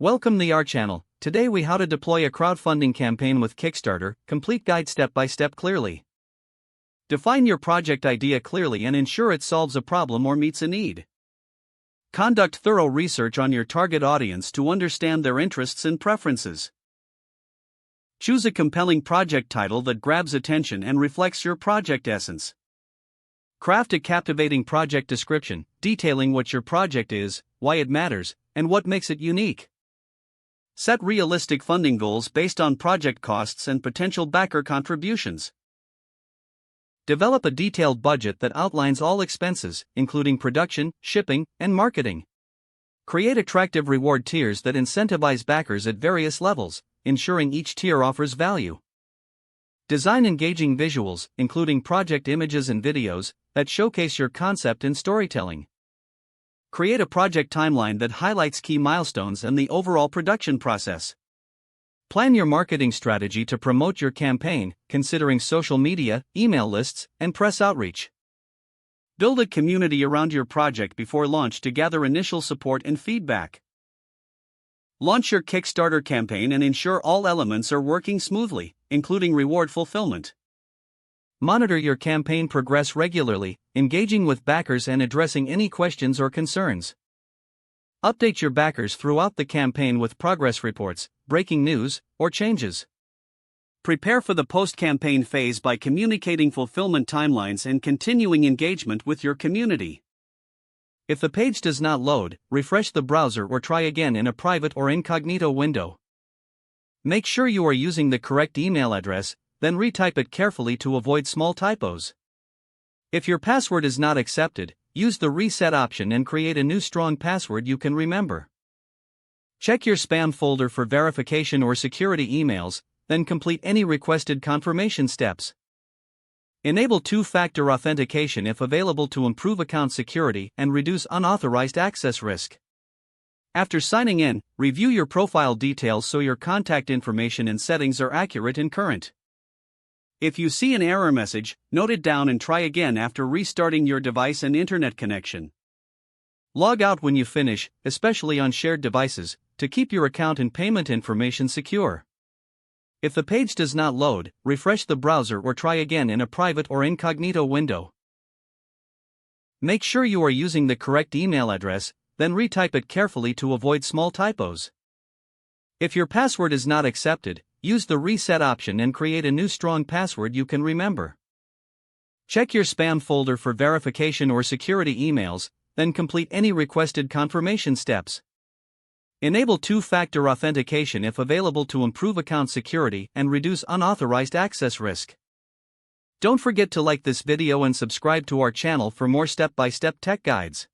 Welcome to our channel. Today we how to deploy a crowdfunding campaign with Kickstarter, complete guide step by step clearly. Define your project idea clearly and ensure it solves a problem or meets a need. Conduct thorough research on your target audience to understand their interests and preferences. Choose a compelling project title that grabs attention and reflects your project essence. Craft a captivating project description, detailing what your project is, why it matters, and what makes it unique. Set realistic funding goals based on project costs and potential backer contributions. Develop a detailed budget that outlines all expenses, including production, shipping, and marketing. Create attractive reward tiers that incentivize backers at various levels, ensuring each tier offers value. Design engaging visuals, including project images and videos, that showcase your concept and storytelling. Create a project timeline that highlights key milestones and the overall production process. Plan your marketing strategy to promote your campaign, considering social media, email lists, and press outreach. Build a community around your project before launch to gather initial support and feedback. Launch your Kickstarter campaign and ensure all elements are working smoothly, including reward fulfillment. Monitor your campaign progress regularly, engaging with backers and addressing any questions or concerns. Update your backers throughout the campaign with progress reports, breaking news, or changes. Prepare for the post-campaign phase by communicating fulfillment timelines and continuing engagement with your community. If the page does not load, refresh the browser or try again in a private or incognito window. Make sure you are using the correct email address, then retype it carefully to avoid small typos. If your password is not accepted, use the reset option and create a new strong password you can remember. Check your spam folder for verification or security emails, then complete any requested confirmation steps. Enable two-factor authentication if available to improve account security and reduce unauthorized access risk. After signing in, review your profile details so your contact information and settings are accurate and current. If you see an error message, note it down and try again after restarting your device and internet connection. Log out when you finish, especially on shared devices, to keep your account and payment information secure. If the page does not load, refresh the browser or try again in a private or incognito window. Make sure you are using the correct email address, then retype it carefully to avoid small typos. If your password is not accepted, use the reset option and create a new strong password you can remember. Check your spam folder for verification or security emails, then complete any requested confirmation steps. Enable two-factor authentication if available to improve account security and reduce unauthorized access risk. Don't forget to like this video and subscribe to our channel for more step-by-step tech guides.